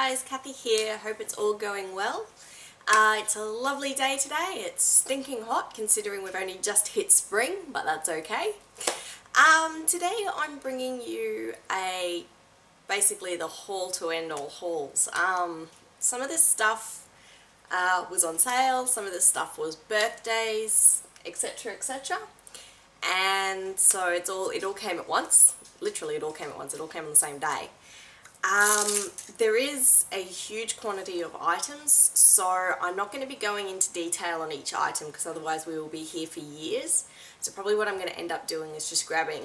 guys, Kathy here. Hope it's all going well. It's a lovely day today. It's stinking hot considering we've only just hit spring, but that's okay. Today I'm bringing you basically the haul to end all hauls. Some of this stuff was on sale, some of this stuff was birthdays, etc, etc. And so it all came at once. Literally it all came at once. It all came on the same day. There is a huge quantity of items, so I'm not going to be going into detail on each item because otherwise we will be here for years. So probably what I'm going to end up doing is just grabbing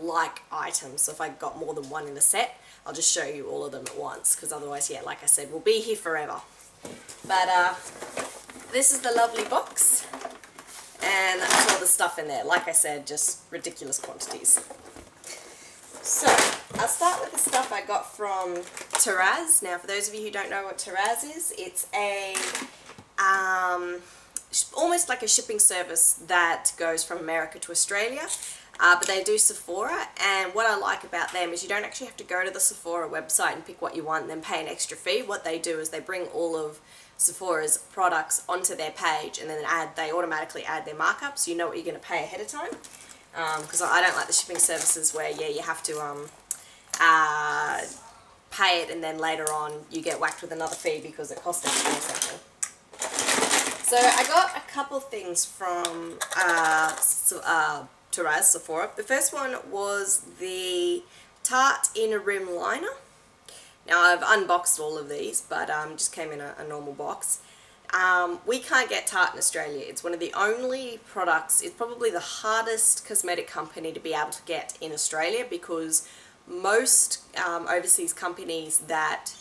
like items. So if I got more than one in a set, I'll just show you all of them at once because otherwise, yeah, like I said, we'll be here forever. But this is the lovely box, and that's all the stuff in there. Like I said, just ridiculous quantities. So, I'll start with the stuff I got from Tarrazas. Now, for those of you who don't know what Tarrazas is, it's a almost like a shipping service that goes from America to Australia, but they do Sephora, and what I like about them is you don't actually have to go to the Sephora website and pick what you want and then pay an extra fee. What they do is they bring all of Sephora's products onto their page, and then they automatically add their markup, so you know what you're going to pay ahead of time. Because I don't like the shipping services where, yeah, you have to pay it and then later on you get whacked with another fee because it cost extra or something. So I got a couple things from Tarrazas, Sephora. The first one was the Tarte Inner Rim Liner. Now I've unboxed all of these, but just came in a normal box. We can't get Tarte in Australia. It's one of the only products, it's probably the hardest cosmetic company to be able to get in Australia because most overseas companies that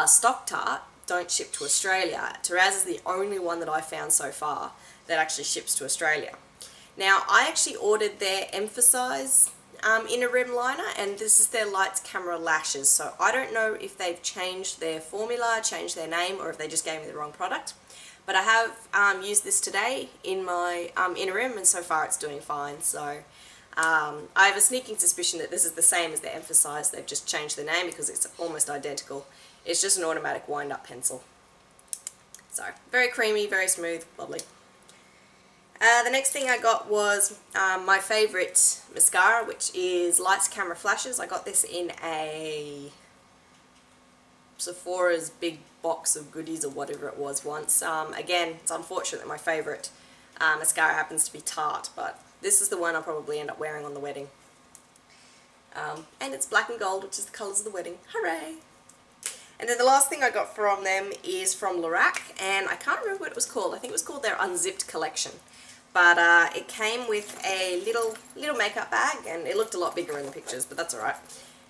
stock Tarte don't ship to Australia. Tarrazas is the only one that I've found so far that actually ships to Australia. Now, I actually ordered their Emphasize Inner Rim Liner, and this is their Lights Camera Lashes. So I don't know if they've changed their formula, changed their name, or if they just gave me the wrong product. But I have used this today in my inner rim, and so far it's doing fine. So I have a sneaking suspicion that this is the same as the Emphasize. They've just changed the name because it's almost identical. It's just an automatic wind-up pencil. So very creamy, very smooth, lovely. The next thing I got was my favourite mascara, which is Lights Camera Flashes. I got this in a Sephora's big box of goodies or whatever it was once. Again, it's unfortunate that my favourite mascara happens to be Tarte, but this is the one I'll probably end up wearing on the wedding. And it's black and gold, which is the colours of the wedding. Hooray! And then the last thing I got from them is from Lorac, and I can't remember what it was called. I think it was called their Unzipped collection. But it came with a little makeup bag, and it looked a lot bigger in the pictures, but that's alright.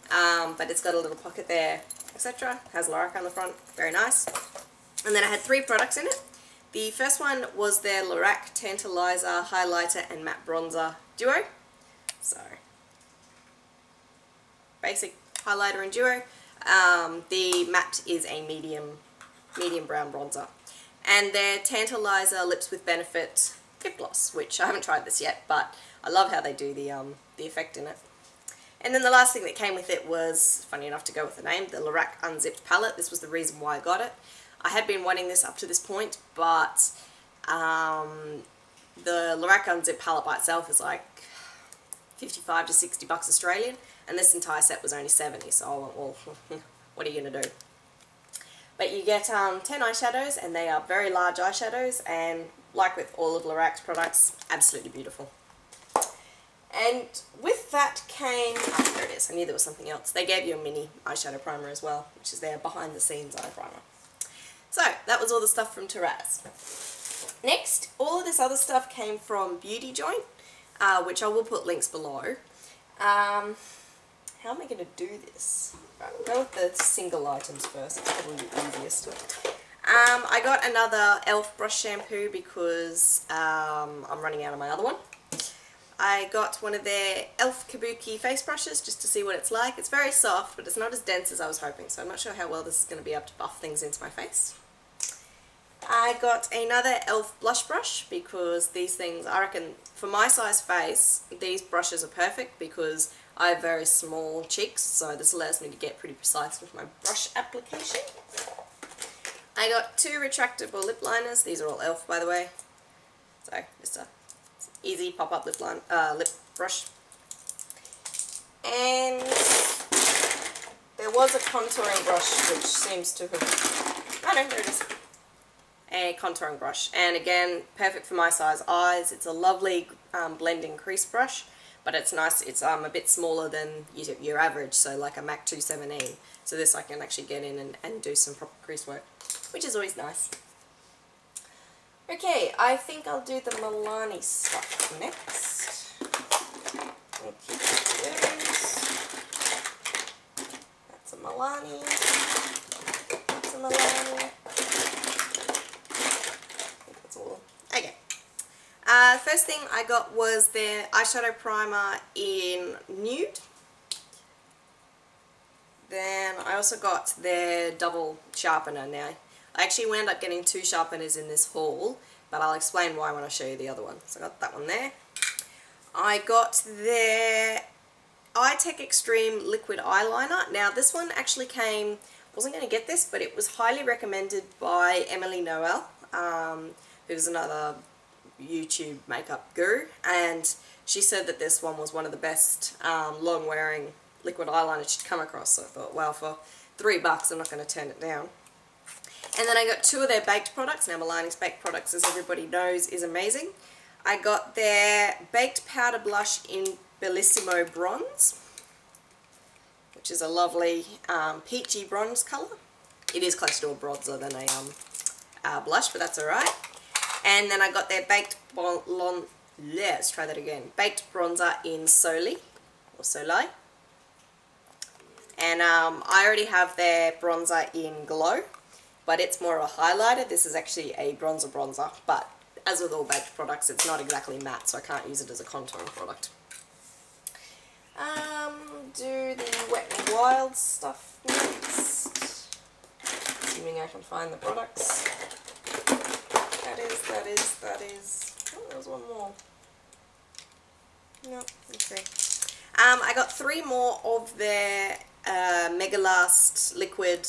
But it's got a little pocket there, etc. Has Lorac on the front, very nice. And then I had 3 products in it. The first one was their Lorac Tantalizer Highlighter and Matte Bronzer Duo. So, basic highlighter and duo. The matte is a medium brown bronzer. And their Tantalizer Lips with Benefit lip gloss, which I haven't tried this yet, but I love how they do the effect in it. And then the last thing that came with it was, funny enough to go with the name, the Lorac Unzipped palette. This was the reason why I got it. I had been wanting this up to this point, but the Lorac Unzipped palette by itself is like 55 to 60 bucks Australian, and this entire set was only 70, so I went, well, what are you going to do? But you get 10 eyeshadows, and they are very large eyeshadows, and like with all of Lorac's products, absolutely beautiful. And with that came, oh, there it is, I knew there was something else. They gave you a mini eyeshadow primer as well, which is their behind the scenes eye primer. So, that was all the stuff from Tarrazas. Next, all of this other stuff came from Beauty Joint, which I will put links below. How am I going to do this? Right, we'll go with the single items first, it's probably the easiest. I got another E.L.F. brush shampoo because I'm running out of my other one. I got one of their E.L.F. Kabuki face brushes just to see what it's like. It's very soft, but it's not as dense as I was hoping, so I'm not sure how well this is going to be able to buff things into my face. I got another E.L.F. blush brush because these things, I reckon, for my size face, these brushes are perfect because I have very small cheeks, so this allows me to get pretty precise with my brush application. I got 2 retractable lip liners. These are all E.L.F. by the way. So just a easy pop-up lip brush. And there was a contouring brush which seems to have... Oh no, there it is. A contouring brush, and again, perfect for my size eyes. It's a lovely blending crease brush, but it's nice. It's a bit smaller than your average, so like a MAC 217. So this I can actually get in and do some proper crease work, which is always nice. Okay, I think I'll do the Milani stuff next. Okay, that's a Milani. That's a Milani. Okay. First thing I got was their eyeshadow primer in nude. Then I also got their double sharpener. Now, I actually wound up getting 2 sharpeners in this haul, but I'll explain why when I show you the other one. So I got that one there. I got their iTech Extreme Liquid Eyeliner. Now, this one actually came, wasn't going to get this, but it was highly recommended by Emily Noel, who's another YouTube makeup guru, and she said that this one was one of the best long wearing liquid eyeliner she'd come across. So I thought, well, for $3 I'm not going to turn it down. And then I got 2 of their baked products. Now Milani's baked products, as everybody knows, is amazing. I got their baked powder blush in Bellissimo Bronze, which is a lovely peachy bronze colour. It is closer to a bronzer than a blush, but that's alright. And then I got their baked let's try that again. Baked bronzer in Soli or Soleil. And I already have their bronzer in Glow, but it's more of a highlighter. This is actually a bronzer, but as with all baked products, it's not exactly matte, so I can't use it as a contouring product. Do the Wet n Wild stuff next. Assuming I can find the products. That is. Oh, there was one more. No, okay. I got 3 more of their Mega Last liquid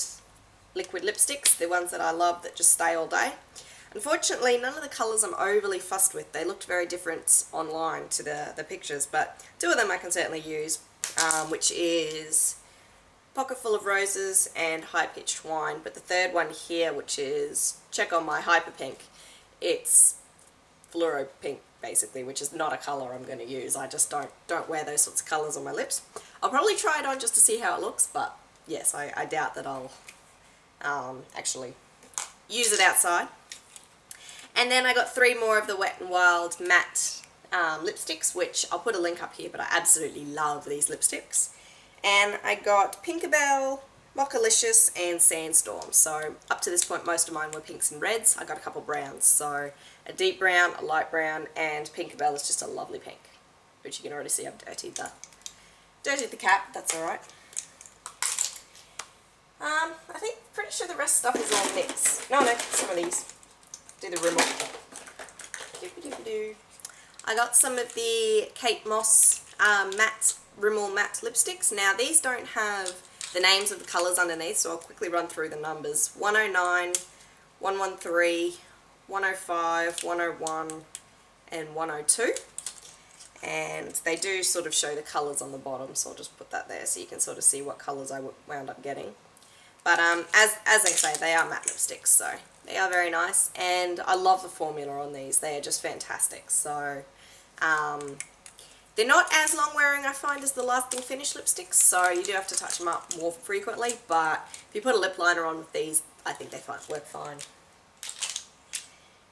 lipsticks. They're ones that I love that just stay all day. Unfortunately, none of the colours I'm overly fussed with. They looked very different online to the pictures, but 2 of them I can certainly use, which is Pocket Full of Roses and High Pitched Wine. But the third one here, which is Check on My Hyper Pink, it's fluoro pink basically, which is not a colour I'm going to use. I just don't wear those sorts of colours on my lips. I'll probably try it on just to see how it looks, but yes, I doubt that I'll actually use it outside. And then I got 3 more of the Wet n Wild matte lipsticks, which I'll put a link up here, but I absolutely love these lipsticks. And I got Pinkabelle, Mochalicious and Sandstorm. So up to this point most of mine were pinks and reds. I got a couple browns, so a deep brown, a light brown, and Pinkabelle is just a lovely pink, which you can already see I've dirtied the cap. That's alright. I think pretty sure the rest stuff is all mixed. No, some of these. Do the Rimmel. I got some of the Kate Moss Rimmel matte lipsticks. Now these don't have the names of the colours underneath, so I'll quickly run through the numbers. 109, 113, 105, 101 and 102. And they do sort of show the colours on the bottom, so I'll just put that there so you can sort of see what colours I wound up getting. But as they say, they are matte lipsticks, so they are very nice, and I love the formula on these. They are just fantastic. So they're not as long wearing, I find, as the Lasting Finish lipsticks, so you do have to touch them up more frequently, but if you put a lip liner on with these, I think they work fine.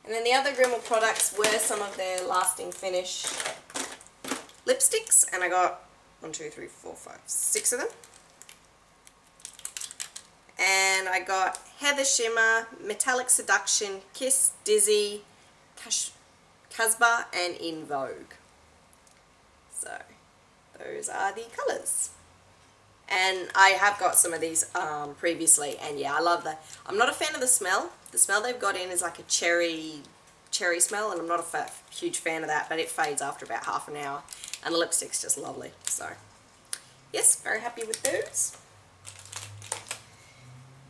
And then the other Rimmel products were some of their Lasting Finish lipsticks, and I got 1, 2, 3, 4, 5, 6 of them. And I got Heather Shimmer, Metallic Seduction, Kiss, Dizzy, Casbah, and In Vogue. So, those are the colours. And I have got some of these previously, and yeah, I love that. I'm not a fan of the smell. The smell they've got in is like a cherry smell, and I'm not a huge fan of that, but it fades after about half an hour. And the lipstick's just lovely. So, yes, very happy with those.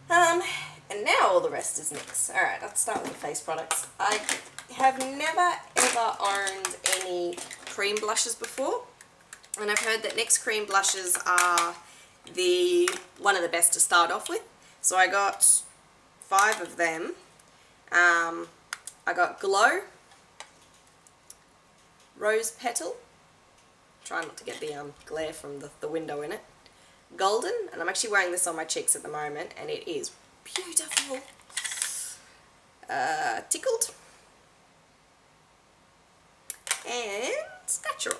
And now all the rest is NYX. Alright, let's start with the face products. I have never ever owned any cream blushes before, and I've heard that NYX cream blushes are one of the best to start off with. So I got 5 of them. I got Glow, Rose Petal, try not to get the glare from the window in it, Golden, and I'm actually wearing this on my cheeks at the moment, and it is beautiful. Tickled, and Natural.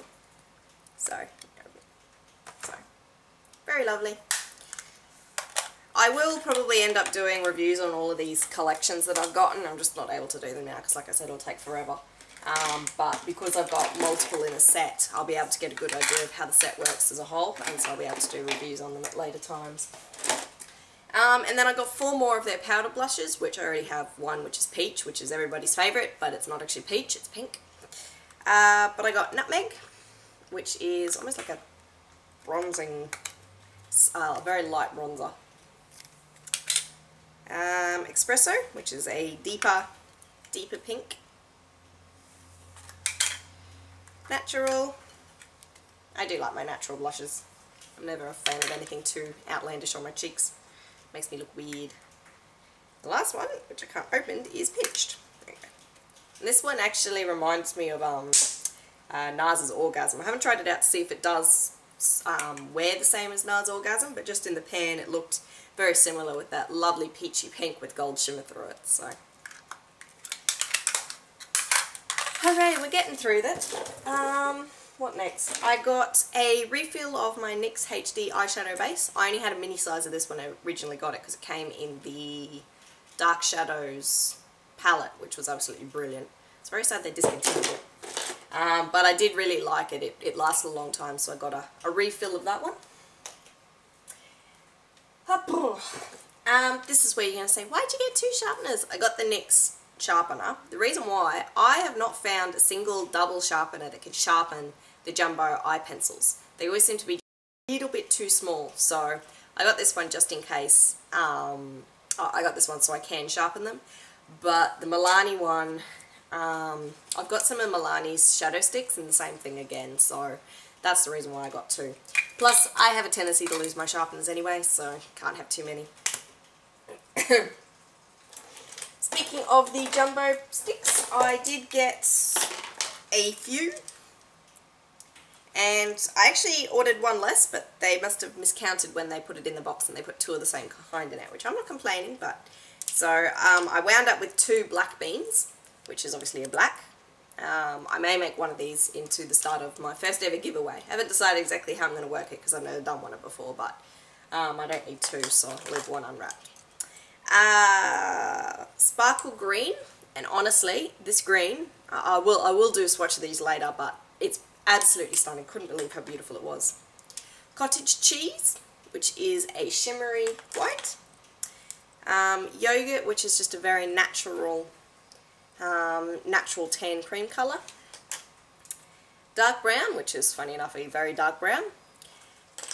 So very lovely. I will probably end up doing reviews on all of these collections that I've gotten. I'm just not able to do them now because, like I said, it'll take forever. But because I've got multiple in a set, I'll be able to get a good idea of how the set works as a whole, and so I'll be able to do reviews on them at later times. And then I got 4 more of their powder blushes, which I already have one, which is Peach, which is everybody's favourite, but it's not actually peach, it's pink. But I got Nutmeg, which is almost like a bronzing, very light bronzer. Espresso, which is a deeper pink. Natural. I do like my natural blushes. I'm never a fan of anything too outlandish on my cheeks. Makes me look weird. The last one, which I can't open, is Pinched. There you go. And this one actually reminds me of NARS's Orgasm. I haven't tried it out to see if it does wear the same as NARS Orgasm, but just in the pan it looked very similar with that lovely peachy pink with gold shimmer through it. So, okay, we're getting through that. What next? I got a refill of my NYX HD eyeshadow base. I only had a mini size of this when I originally got it because it came in the Dark Shadows palette, which was absolutely brilliant. It's very sad they discontinued it. But I did really like it. It lasted a long time, so I got a refill of that one. This is where you're going to say, why'd you get 2 sharpeners? I got the NYX sharpener. The reason why, I have not found a single double sharpener that can sharpen the jumbo eye pencils. They always seem to be a little bit too small, so I got this one just in case. I got this one so I can sharpen them. But the Milani one, I've got some of Milani's shadow sticks and the same thing again, so that's the reason why I got 2. Plus, I have a tendency to lose my sharpeners anyway, so can't have too many. Speaking of the jumbo sticks, I did get a few, and I actually ordered one less, but they must have miscounted when they put it in the box and they put 2 of the same kind in it, which I'm not complaining, but so I wound up with 2 black beans, which is obviously a black. I may make one of these into the start of my first ever giveaway. I haven't decided exactly how I'm going to work it because I've never done one before, but I don't need 2, so I'll leave one unwrapped. Sparkle green, and honestly, this green, I will do a swatch of these later, but it's absolutely stunning. Couldn't believe how beautiful it was. Cottage cheese, which is a shimmery white. Yogurt, which is just a very natural tan cream colour. Dark brown, which is funny enough a very dark brown.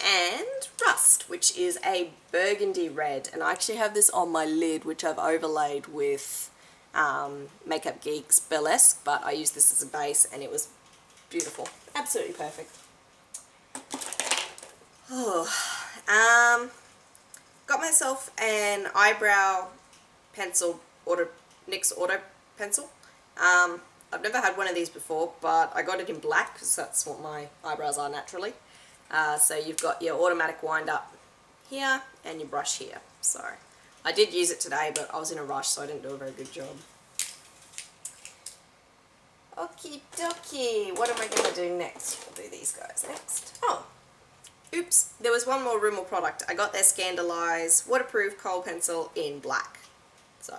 And Rust, which is a burgundy red, and I actually have this on my lid, which I've overlaid with Makeup Geek's Burlesque, but I used this as a base and it was beautiful, absolutely perfect. Oh, got myself an eyebrow pencil, NYX Auto Pencil. I've never had one of these before, but I got it in black because that's what my eyebrows are naturally. So you've got your automatic wind up here and your brush here. So I did use it today, but I was in a rush, so I didn't do a very good job. Okie dokie, what am I going to do next? We'll do these guys next. Oh, oops, there was one more Rimmel product. I got their Scandalise waterproof kohl pencil in black. So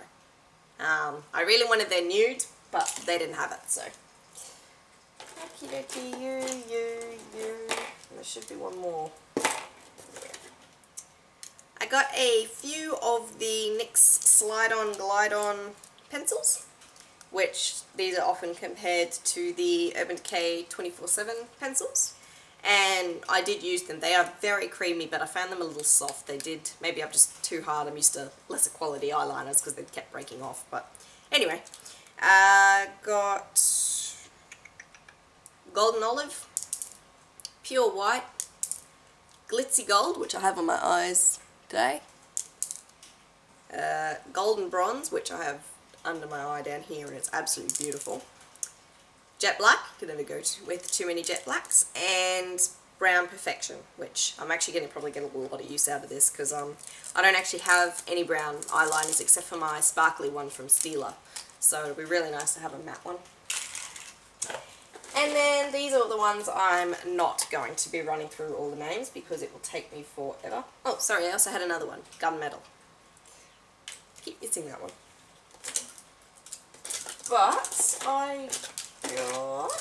I really wanted their nude, but they didn't have it, so. Okie dokie, you. There should be one more. I got a few of the NYX Slide-On Glide-On pencils, which these are often compared to the Urban Decay 24/7 pencils. and I did use them. They are very creamy, but I found them a little soft. Maybe I'm just too hard. I'm used to lesser quality eyeliners because they kept breaking off. But anyway, got Golden Olive, Pure White, Glitzy Gold, which I have on my eyes today, Golden Bronze, which I have under my eye down here, and it's absolutely beautiful. Jet Black, you can never go with too many Jet Blacks, and Brown Perfection, which I'm actually going to probably get a lot of use out of this because I don't actually have any brown eyeliners except for my sparkly one from Stila, so it'll be really nice to have a matte one. And then these are the ones I'm not going to be running through all the names because it will take me forever. Oh, sorry, I also had another one, Gunmetal. Keep missing that one. But I got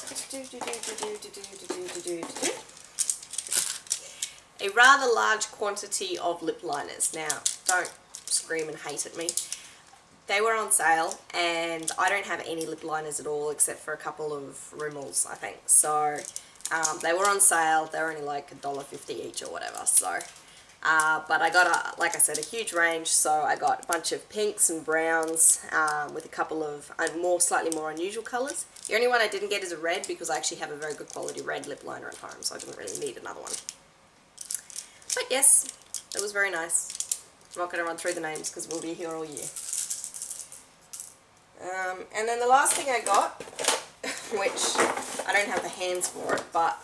a rather large quantity of lip liners. Now, don't scream and hate at me. They were on sale, and I don't have any lip liners at all except for a couple of Rimmels, I think. So, they were on sale. They were only like $1.50 each or whatever. So, but I got, like I said, a huge range. So I got a bunch of pinks and browns with a couple of slightly more unusual colours. The only one I didn't get is a red because I actually have a very good quality red lip liner at home, so I didn't really need another one. But yes, it was very nice. I'm not going to run through the names because we'll be here all year. And then the last thing I got, which I don't have the hands for it, but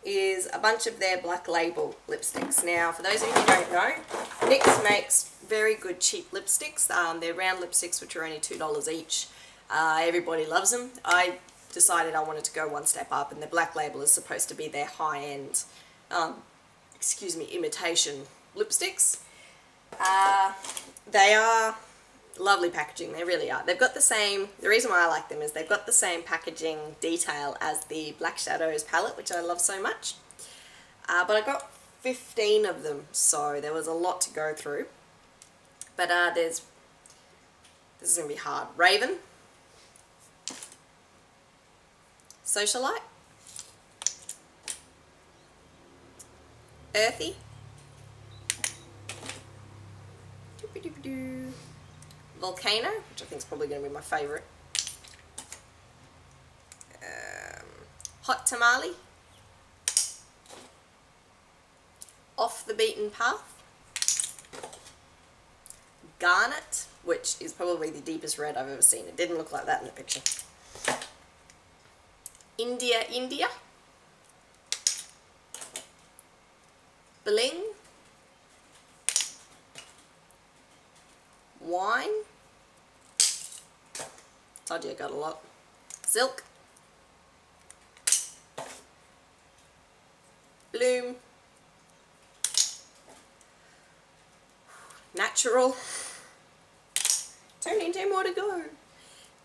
is a bunch of their Black Label lipsticks. Now, for those of you who don't know, NYX makes very good cheap lipsticks. They're round lipsticks, which are only $2 each. Everybody loves them. I decided I wanted to go one step up, and the Black Label is supposed to be their high-end, imitation lipsticks. They are lovely packaging, they really are. They've got the reason why I like them is they've got the same packaging detail as the Black Shadows palette, which I love so much. But I got 15 of them, so there was a lot to go through. But this is going to be hard. Raven, Socialite, Earthy, Volcano, which I think is probably going to be my favourite, Hot Tamale, Off the Beaten Path, Garnet, which is probably the deepest red I've ever seen. It didn't look like that in the picture. India, Bling, Wine, told you I got a lot, Silk, Bloom, Natural, only 2 more to go,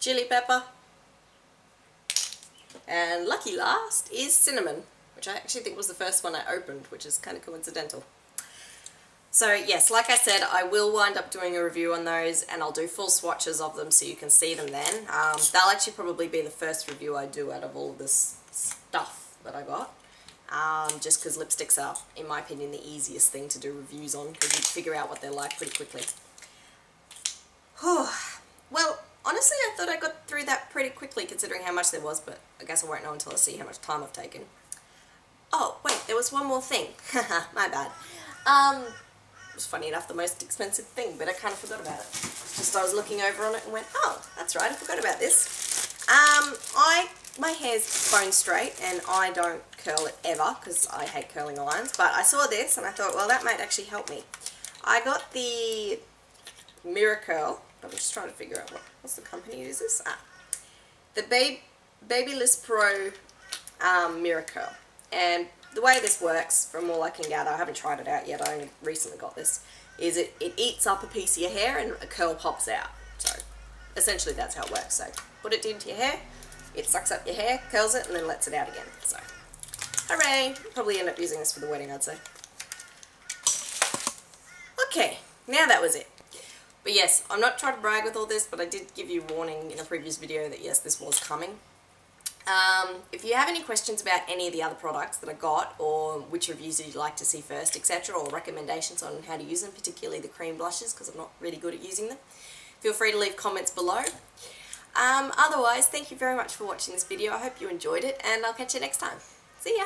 Chili Pepper, and lucky last is Cinnamon, which I actually think was the first one I opened, which is kind of coincidental. So yes, like I said, I will wind up doing a review on those, and I'll do full swatches of them so you can see them then. They'll actually probably be the first review I do out of all of this stuff that I got. Just because lipsticks are, in my opinion, the easiest thing to do reviews on, because you figure out what they're like pretty quickly. Well, honestly, I thought I got through that pretty quickly considering how much there was, but I guess I won't know until I see how much time I've taken. Oh, wait, there was one more thing. My bad. It was funny enough the most expensive thing, but I kind of forgot about it. Just I was looking over on it and went, oh, that's right, I forgot about this. My hair's bone straight and I don't curl it ever because I hate curling irons, but I saw this and I thought, well, that might actually help me. I got the Mirror Curl. I'm just trying to figure out what's the company uses. The Babyliss Pro Mirror Curl. And the way this works, from all I can gather, I haven't tried it out yet, I only recently got this, is it eats up a piece of your hair and a curl pops out. So essentially that's how it works. So put it into your hair, it sucks up your hair, curls it, and then lets it out again. So hooray! Probably end up using this for the wedding, I'd say. Okay, now that was it. But yes, I'm not trying to brag with all this, but I did give you warning in a previous video that yes, this was coming. If you have any questions about any of the other products that I got, or which reviews you'd like to see first, etc., or recommendations on how to use them, particularly the cream blushes, because I'm not really good at using them, feel free to leave comments below. Otherwise, thank you very much for watching this video. I hope you enjoyed it, and I'll catch you next time. See ya!